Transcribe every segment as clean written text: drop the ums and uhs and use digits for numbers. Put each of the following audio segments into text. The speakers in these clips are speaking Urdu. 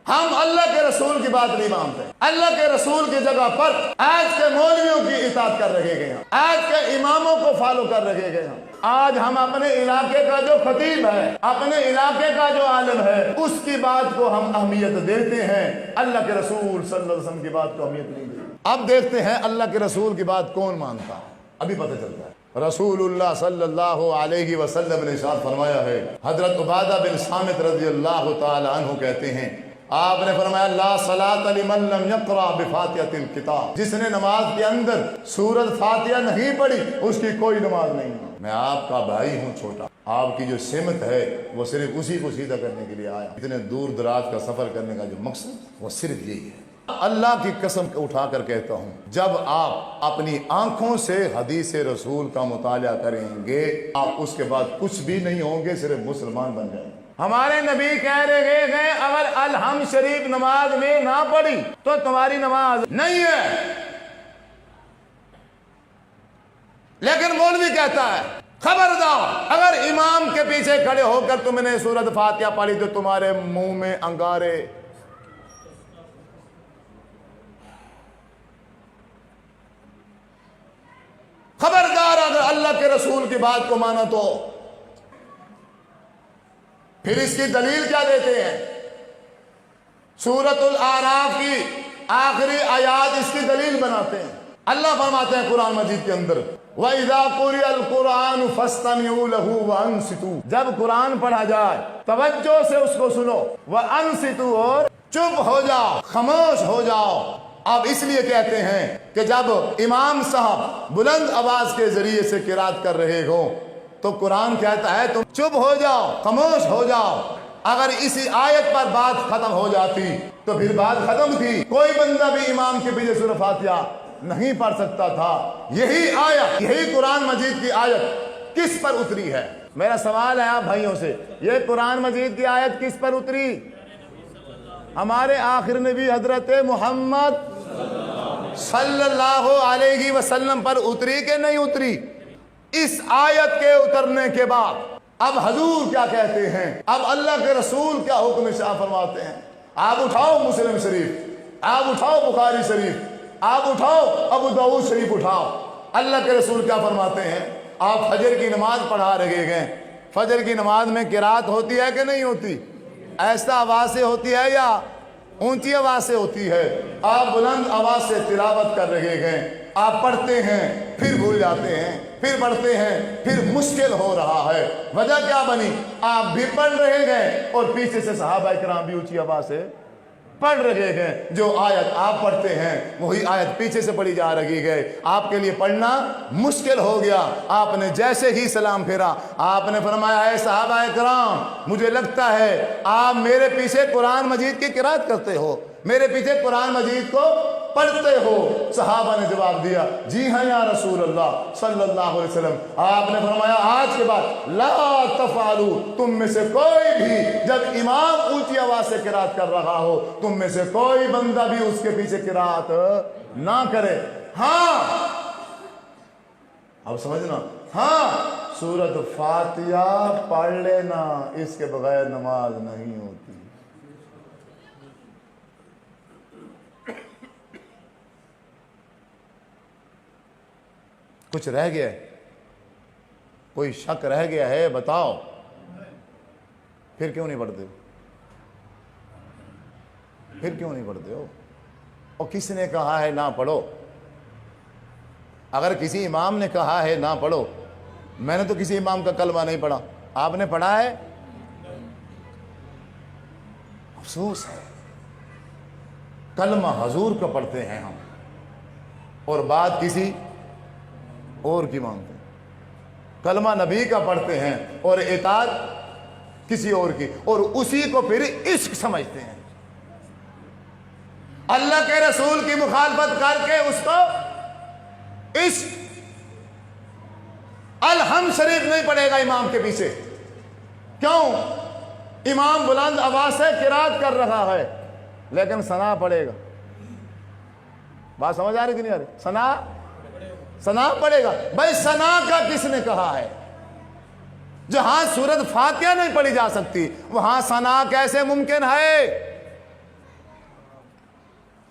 ہم اللہ کے رسول کی بات نہیں مانتے. اللہ کے رسول کی جگہ پر آج کے مولویوں کی اطاعت کر رہے گئے ہیں, آج کے اماموں کو فالو کر رہے گئے ہیں. آج ہم اپنے علاقے کا جو خطیب ہے, اپنے علاقے کا جو عالم ہے, اس کی بات کو ہم اہمیت دیتے ہیں, اللہ کے رسول صلی اللہ علیہ وسلم کی بات کو اہمیت نہیں دیتے. اب دیکھتے ہیں اللہ کے رسول کی بات کون مانتا ہے, ابھی پتہ چلتا ہے. رسول اللہ صلی اللہ علیہ وسلم نے ارشاد فرمایا ہے, حضرت عبادہ بن صامت رضی اللہ تعالی عنہ کہتے ہیں, آپ نے فرمایا لا صلاۃ لمن لم یقرأ بفاتحۃ الکتاب, جس نے نماز کے اندر سورۃ فاتحہ نہیں پڑھی اس کی کوئی نماز نہیں. میں آپ کا بھائی ہوں چھوٹا, آپ کی جو سمت ہے وہ صرف اسی کو سیدھا کرنے کے لیے آیا. اتنے دور دراز کا سفر کرنے کا جو مقصد وہ صرف یہی ہے. اللہ کی قسم اٹھا کر کہتا ہوں, جب آپ اپنی آنکھوں سے حدیث رسول کا مطالعہ کریں گے, آپ اس کے بعد کچھ بھی نہیں ہوں گے, صرف مسلمان بن جائیں گے. ہمارے نبی کہہ رہے ہیں اگر الحم شریف نماز میں نہ پڑھی تو تمہاری نماز نہیں ہے. لیکن مولوی کہتا ہے خبردار اگر امام کے پیچھے کھڑے ہو کر تم نے سورۃ فاتحہ پڑھی تو تمہارے منہ میں انگارے. خبردار اگر اللہ کے رسول کی بات کو مانا تو. پھر اس کی دلیل کیا دیتے ہیں؟ سورۃ الاعراف کی آخری آیات اس کی دلیل بناتے ہیں. اللہ فرماتے ہیں قرآن مجید کے اندر وَإِذَا قُرِئَ الْقُرْآنُ فَاسْتَمِعُوا لَهُ وَأَنصِتُوا, جب قرآن پڑھا جائے توجہ سے اس کو سنو, وَأَنصِتُوا, اور چپ ہو جاؤ, خاموش ہو جاؤ. اب اس لیے کہتے ہیں کہ جب امام صاحب بلند آواز کے ذریعے سے قرات کر رہے ہوں تو قرآن کہتا ہے تم چپ ہو جاؤ, خاموش ہو جاؤ. اگر اسی آیت پر بات ختم ہو جاتی تو پھر بات ختم تھی, کوئی بندہ بھی امام کے پیچھے سورۃ فاتحہ نہیں پڑھ سکتا تھا. یہی آیت, یہی قرآن مجید کی آیت کس پر اتری ہے؟ میرا سوال ہے آپ بھائیوں سے, یہ قرآن مجید کی آیت کس پر اتری؟ ہمارے آخر نبی حضرت محمد صلی اللہ علیہ وسلم پر اتری کہ نہیں اتری؟ اس آیت کے اترنے کے بعد اب حضور کیا کہتے ہیں, اب اللہ کے رسول کیا حکم ارشاد فرماتے ہیں؟ آپ اٹھاؤ مسلم شریف, آپ اٹھاؤ بخاری شریف, آپ اٹھاؤ ابو داؤد شریف اٹھاؤ. اللہ کے رسول کیا فرماتے ہیں؟ آپ فجر کی نماز پڑھا رہے گئے, فجر کی نماز میں قرات ہوتی ہے کہ نہیں ہوتی؟ ایسا آواز سے ہوتی ہے یا اونچی آواز سے ہوتی ہے؟ آپ بلند آواز سے تلاوت کر رہے ہیں, آپ پڑھتے ہیں پھر بھول جاتے ہیں, پھر پڑھتے ہیں پھر مشکل ہو رہا ہے. وجہ کیا بنی؟ آپ بھی پڑھ رہے ہیں اور پیچھے سے صحابہ کرام بھی اونچی آواز سے پڑھ رہے ہیں. جو آیت آپ پڑھتے ہیں وہی آیت پیچھے سے پڑھی جا رہی ہے. آپ کے لیے پڑھنا مشکل ہو گیا. آپ نے جیسے ہی سلام پھیرا آپ نے فرمایا اے صحابہ کرام, مجھے لگتا ہے آپ میرے پیچھے قرآن مجید کی قرات کرتے ہو, میرے پیچھے قرآن مجید کو پڑھتے ہو. صحابہ نے جواب دیا جی ہاں یا رسول اللہ صلی اللہ علیہ وسلم. آپ نے فرمایا آج کے بعد لا تفعلوا, تم میں سے کوئی بھی جب امام اونچی آواز سے قرات کر رہا ہو تم میں سے کوئی بندہ بھی اس کے پیچھے قرات نہ کرے. ہاں اب سمجھنا, ہاں سورۃ فاتحہ پڑھ لینا, اس کے بغیر نماز نہیں ہوتی. کچھ رہ گیا ہے, کوئی شک رہ گیا ہے بتاؤ, پھر کیوں نہیں پڑھتے ہو؟ پھر کیوں نہیں پڑھتے ہو؟ اور کس نے کہا ہے نہ پڑھو؟ اگر کسی امام نے کہا ہے نہ پڑھو, میں نے تو کسی امام کا کلمہ نہیں پڑھا, آپ نے پڑھا ہے؟ افسوس ہے, کلمہ حضور کا پڑھتے ہیں ہم اور بات کسی اور کی مانگتے ہیں. کلمہ نبی کا پڑھتے ہیں اور اطاعت کسی اور کی, اور اسی کو پھر عشق سمجھتے ہیں. اللہ کے رسول کی مخالفت کر کے اس کو عشق. الحمد شریف نہیں پڑھے گا امام کے پیچھے, کیوں؟ امام بلند آواز سے قرات کر رہا ہے لیکن ثنا پڑھے گا. بات سمجھ آ رہی کہ نہیں آ رہی؟ ثنا پڑھے گا. بھائی ثنا کا کس نے کہا ہے؟ جہاں سورۃ فاتحہ نہیں پڑھی جا سکتی وہاں ثنا کیسے ممکن ہے؟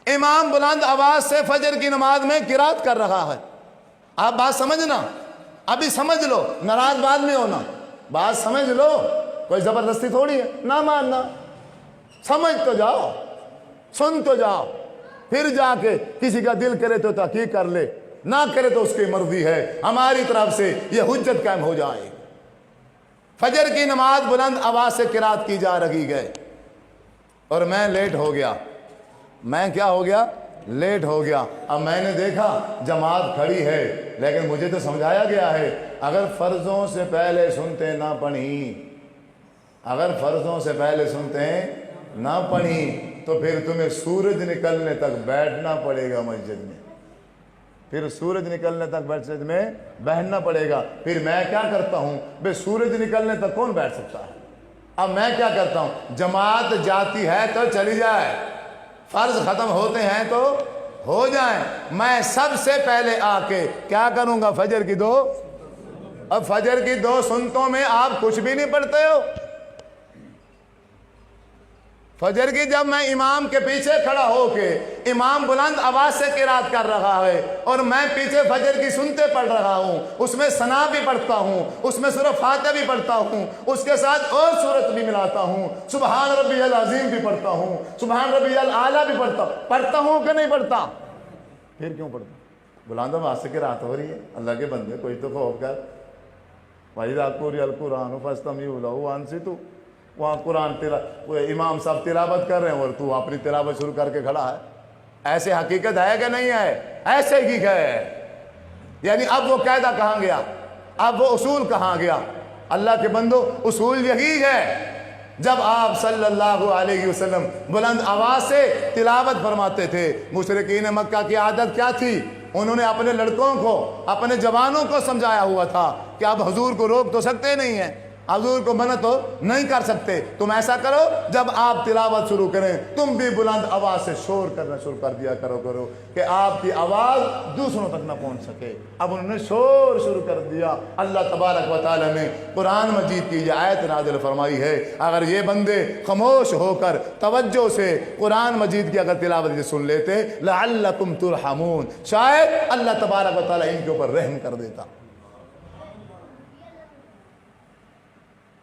امام بلند آواز سے فجر کی نماز میں قرات کر رہا ہے. آپ بات سمجھنا، ابھی سمجھ لو، ناراض بعد میں ہونا. بات سمجھ لو، کوئی زبردستی تھوڑی ہے، نہ ماننا، سمجھ تو جاؤ، سن تو جاؤ، پھر جا کے کسی کا دل کرے تو تحقیق کر لے، نہ کرے تو اس کی مرضی ہے. ہماری طرف سے یہ حجت قائم ہو جائے. فجر کی نماز بلند آواز سے قرات کی جا رہی ہے اور میں لیٹ ہو گیا. میں کیا ہو گیا؟ لیٹ ہو گیا. اب میں نے دیکھا جماعت کھڑی ہے، لیکن مجھے تو سمجھایا گیا ہے اگر فرضوں سے پہلے سنتے نہ پڑھی، اگر فرضوں سے پہلے سنتے نہ پڑھی تو پھر تمہیں سورج نکلنے تک بیٹھنا پڑے گا مسجد میں. پھر سورج نکلنے تک مسجد میں بیٹھنا پڑے گا. پھر میں کیا کرتا ہوں بے، سورج نکلنے تک کون بیٹھ سکتا ہے؟ اب میں کیا کرتا ہوں، جماعت جاتی ہے تو چلی جائے، فرض ختم ہوتے ہیں تو ہو جائیں. میں سب سے پہلے آ کے کیا کروں گا؟ فجر کی 2. اب فجر کی 2 سنتوں میں آپ کچھ بھی نہیں پڑھتے ہو. فجر کی جب میں امام کے پیچھے کھڑا ہو کے امام بلند آواز سے قرات کر رہا ہے اور میں پیچھے فجر کی سنتے پڑھ رہا ہوں، اس میں ثنا بھی پڑھتا ہوں، اس میں سورہ فاتحہ بھی پڑھتا ہوں، اس کے ساتھ اور سورت بھی ملاتا ہوں، سبحان ربی العظیم بھی پڑھتا ہوں، سبحان ربی الاعلیٰ بھی پڑھتا ہوں کہ نہیں پڑھتا؟ پھر کیوں پڑھتا؟ بلند آواز سے قرات ہو رہی ہے، اللہ کے بندے کوئی تو خوف کر. وَإِذَا قُرِئَ الْقُرْآنُ فَاسْتَمِعُوا لَهُ وَأَنصِتُوا. وہاں قرآن امام صاحب تلاوت کر رہے ہیں اور تو اپنی تلاوت شروع کر کے کھڑا ہے. ایسے حقیقت ہے کہ نہیں ہے؟ ایسے ہی ہے. یعنی اب وہ قاعدہ کہاں گیا؟ اب وہ اصول کہاں گیا؟ اللہ کے بندو، اصول یہی ہے. جب آپ صلی اللہ علیہ وسلم بلند آواز سے تلاوت فرماتے تھے، مشرکین مکہ کی عادت کیا تھی؟ انہوں نے اپنے لڑکوں کو، اپنے جوانوں کو سمجھایا ہوا تھا کہ اب حضور کو روک تو سکتے نہیں ہیں، حضور کو منع تو نہیں کر سکتے. تم ایسا کرو، جب آپ تلاوت شروع کریں تم بھی بلند آواز سے شور کرنا شروع کر دیا کرو کہ آپ کی آواز دوسروں تک نہ پہنچ سکے. اب انہوں نے شور شروع کر دیا. اللہ تبارک و تعالی نے قرآن مجید کی یہ آیت نازل فرمائی ہے، اگر یہ بندے خاموش ہو کر توجہ سے قرآن مجید کی اگر تلاوت سن لیتے لعلکم ترحمون، شاید اللہ تبارک و تعالی ان کے اوپر رحم کر دیتا.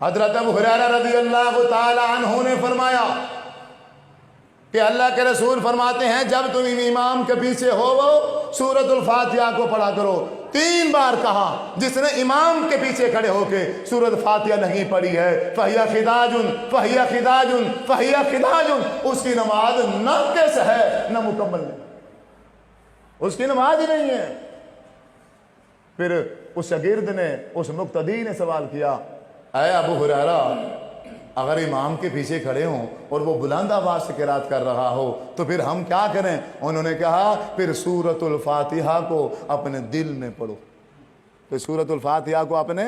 حضرت ابو ہریرہ رضی اللہ تعالی عنہ نے فرمایا کہ اللہ کے رسول فرماتے ہیں جب تم امام کے پیچھے ہو وہ سورۃ الفاتحہ کو پڑھا کرو. 3 بار کہا. جس نے امام کے پیچھے کھڑے ہو کے سورۃ فاتحہ نہیں پڑھی ہے فَهِيَ خِدَاجٌ فَهِيَ خِدَاجٌ فَهِيَ خِدَاجٌ، اس کی نماز ناقص ہے، نہ مکمل ہے، اس کی نماز ہی نہیں ہے. پھر اس شاگرد نے، اس مقتدی نے سوال کیا، اے ابو ہریرہ اگر امام کے پیچھے کھڑے ہوں اور وہ بلند آواز سے قرات کر رہا ہو تو پھر ہم کیا کریں؟ انہوں نے کہا پھر سورۃ الفاتحہ کو اپنے دل میں پڑھو، پھر سورۃ الفاتحہ کو اپنے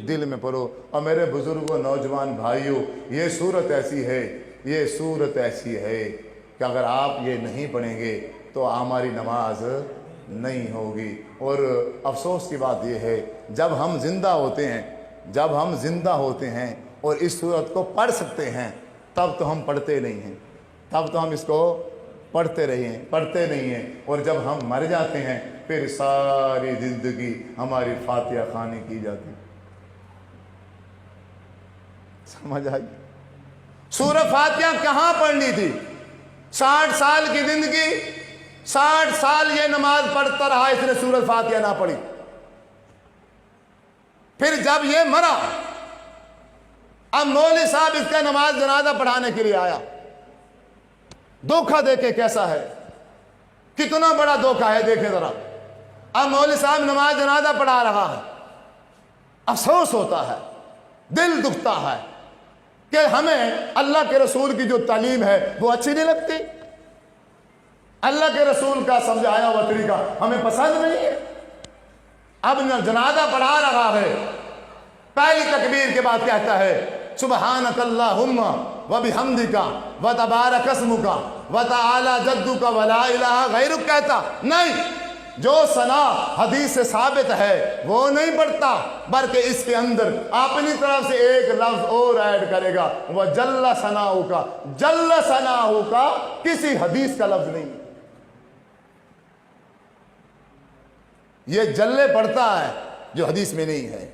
دل میں پڑھو. اور میرے بزرگوں، نوجوان بھائیوں، یہ صورت ایسی ہے، یہ صورت ایسی ہے کہ اگر آپ یہ نہیں پڑھیں گے تو ہماری نماز نہیں ہوگی. اور افسوس کی بات یہ ہے جب ہم زندہ ہوتے ہیں اور اس صورت کو پڑھ سکتے ہیں تب تو ہم پڑھتے نہیں ہیں، تب تو ہم اس کو پڑھتے نہیں ہیں. اور جب ہم مر جاتے ہیں پھر ساری زندگی ہماری فاتحہ خوانی کی جاتی. سمجھ آئی؟ سورہ فاتحہ کہاں پڑھنی تھی؟ 60 سال کی زندگی، 60 سال یہ نماز پڑھتا رہا، اس نے سورہ فاتحہ نہ پڑھی. پھر جب یہ مرا، اب مولوی صاحب اس کا نماز جنازہ پڑھانے کے لیے آیا. دھوکہ دیکھے کیسا ہے، کتنا بڑا دھوکہ ہے، دیکھیں ذرا. اب مولوی صاحب نماز جنازہ پڑھا رہا ہے. افسوس ہوتا ہے، دل دکھتا ہے کہ ہمیں اللہ کے رسول کی جو تعلیم ہے وہ اچھی نہیں لگتی، اللہ کے رسول کا سمجھایا ہوا طریقہ ہمیں پسند نہیں ہے. اب جنازہ پڑھا رہا ہے، پہلی تکبیر کے بعد کہتا ہے سبحانک اللہم وبحمدک وتبارک اسمک وتعالی جدک ولا الہ غیرک. کہتا نہیں، جو ثنا حدیث سے ثابت ہے وہ نہیں پڑھتا، بلکہ اس کے اندر اپنی طرف سے ایک لفظ اور ایڈ کرے گا، وہ جل ثناؤک. جل ثناؤک کسی حدیث کا لفظ نہیں. یہ جلے پڑھتا ہے جو حدیث میں نہیں ہے،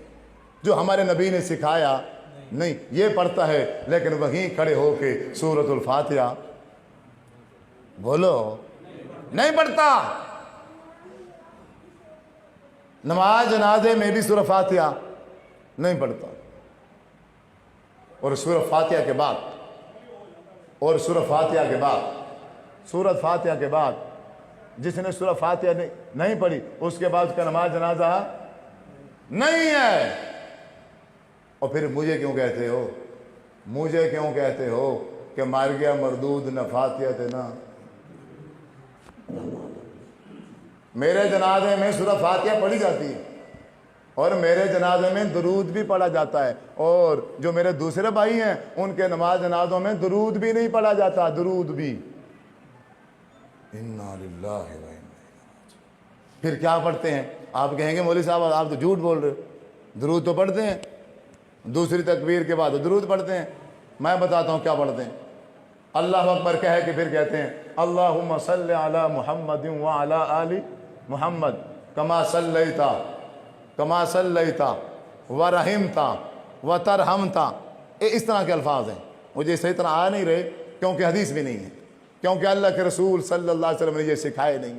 جو ہمارے نبی نے سکھایا نہیں، یہ پڑھتا ہے لیکن وہیں کھڑے ہو کے سورۃ الفاتحہ بولو نہیں پڑھتا۔ نماز جنازے میں بھی سورہ فاتحہ نہیں پڑھتا، اور سورہ فاتحہ کے بعد سورہ فاتحہ کے بعد جس نے سورہ فاتحہ نہیں پڑھی اس کے بعد اس کا نماز جنازہ نہیں ہے۔ اور پھر مجھے کیوں کہتے ہو کہ مر گیا مردود نہ فاتحہ تھے نا۔ میرے جنازے میں سورہ فاتحہ پڑھی جاتی ہے، اور میرے جنازے میں درود بھی پڑھا جاتا ہے، اور جو میرے دوسرے بھائی ہیں ان کے نماز جنازوں میں درود بھی نہیں پڑھا جاتا، درود بھی۔ انا للہ و انا الیہ راجعون۔ پھر کیا پڑھتے ہیں؟ آپ کہیں گے مولوی صاحب آپ تو جھوٹ بول رہے ہو، درود تو پڑھتے ہیں، دوسری تکبیر کے بعد درود پڑھتے ہیں۔ میں بتاتا ہوں کیا پڑھتے ہیں۔ اللہ اکبر کہہ کے پھر کہتے ہیں اللہم صلی علی محمد وعلی آل محمد کما صلیتا ورحمتا وترحمتا۔ اس طرح کے الفاظ ہیں، مجھے صحیح طرح آ نہیں رہے کیونکہ حدیث بھی نہیں ہے، کیونکہ اللہ کے رسول صلی اللہ علیہ وسلم نے یہ سکھائے نہیں۔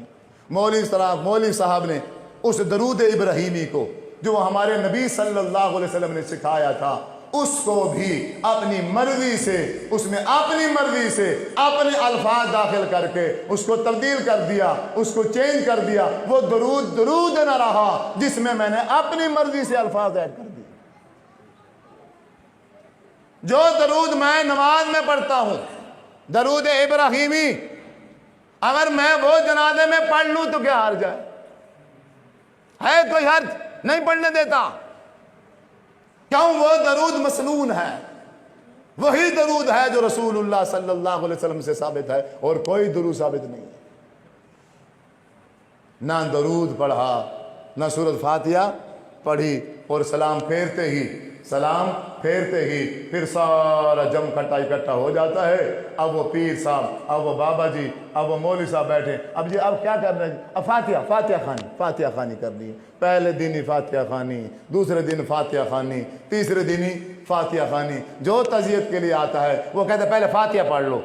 مولوی صاحب نے اس درود ابراہیمی کو جو ہمارے نبی صلی اللہ علیہ وسلم نے سکھایا تھا، اس کو بھی اپنی مرضی سے اپنے الفاظ داخل کر کے اس کو تبدیل کر دیا، اس کو چینج کر دیا۔ وہ درود نہ رہا جس میں نے اپنی مرضی سے الفاظ ایڈ کر دیے۔ جو درود میں نماز میں پڑھتا ہوں، درود ابراہیمی، اگر میں وہ جنازے میں پڑھ لوں تو کیا حرج ہے؟ کوئی حرج نہیں پڑھنے دیتا، کیوں؟ وہ درود مسنون ہے، وہی درود ہے جو رسول اللہ صلی اللہ علیہ وسلم سے ثابت ہے، اور کوئی درود ثابت نہیں ہے۔ نہ درود پڑھا، نہ سورۃ فاتحہ پڑھی، اور سلام پھیرتے ہی پھر سارا جم اکٹھا ہو جاتا ہے۔ اب وہ پیر صاحب، اب وہ بابا جی، اب وہ مولوی صاحب بیٹھے، اب کیا کرنا ہے؟ اب فاتحہ خانی کرنی ہے۔ پہلے دن ہی فاتحہ خانی، دوسرے دن فاتحہ خانی، تیسرے دن ہی فاتحہ خانی۔ جو تعزیت کے لیے آتا ہے وہ کہتا ہے پہلے فاتحہ پڑھ لو،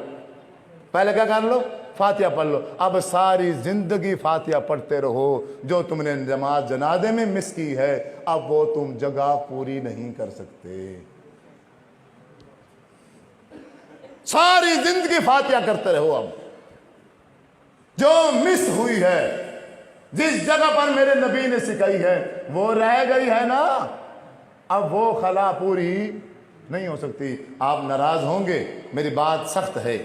پہلے کیا کر لو؟ فاتحہ پڑھ لو۔ اب ساری زندگی فاتحہ پڑھتے رہو، جو تم نے نماز جنازے میں مس کی ہے اب وہ تم جگہ پوری نہیں کر سکتے۔ ساری زندگی فاتحہ کرتے رہو۔ اب جو مس ہوئی ہے، جس جگہ پر میرے نبی نے سکھائی ہے وہ رہ گئی ہے نا، اب وہ خلا پوری نہیں ہو سکتی۔ آپ ناراض ہوں گے، میری بات سخت ہے،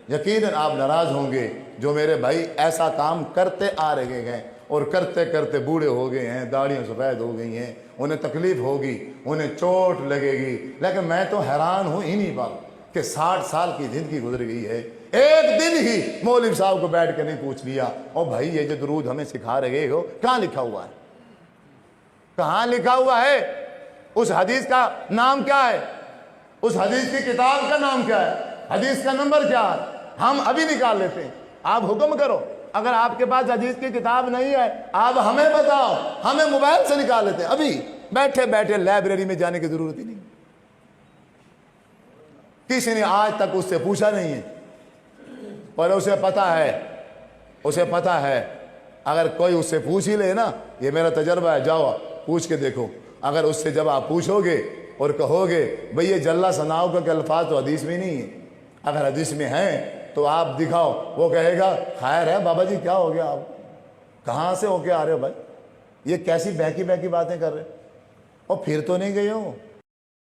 یقیناً آپ ناراض ہوں گے، جو میرے بھائی ایسا کام کرتے آ رہے ہیں اور کرتے کرتے بوڑھے ہو گئے ہیں، داڑیاں سفید ہو گئی ہیں، انہیں تکلیف ہوگی، انہیں چوٹ لگے گی، لیکن میں تو حیران ہوں انہی بات کہ 60 سال کی زندگی گزر گئی ہے، ایک دن ہی مولوی صاحب کو بیٹھ کے نہیں پوچھ لیا او بھائی یہ جو درود ہمیں سکھا رہے ہو کہاں لکھا ہوا ہے؟ کہاں لکھا ہوا ہے؟ اس حدیث کا نام کیا ہے؟ اس حدیث کی کتاب کا نام کیا ہے؟ حدیث کا نمبر کیا ہے؟ ہم ابھی نکال لیتے ہیں، آپ حکم کرو۔ اگر آپ کے پاس حدیث کی کتاب نہیں ہے آپ ہمیں بتاؤ، ہمیں موبائل سے نکال لیتے ہیں، ابھی بیٹھے بیٹھے لائبریری میں جانے کی ضرورت ہی نہیں۔ کسی نے آج تک اس سے پوچھا نہیں ہے، اور اسے پتا ہے اگر کوئی اس سے پوچھ ہی لے نا، یہ میرا تجربہ ہے، جاؤ پوچھ کے دیکھو، اگر اس سے جب آپ پوچھو گے اور کہو گے بھئی یہ جلا ثناؤ کے الفاظ تو حدیث میں نہیں ہے، اگر حدیث میں ہیں تو آپ دکھاؤ، وہ کہے گا خیر ہے بابا جی کیا ہو گیا، آپ کہاں سے ہو کے آ رہے ہو بھائی، یہ کیسی بہکی باتیں کر رہے، اور پھر تو نہیں گئے ہو۔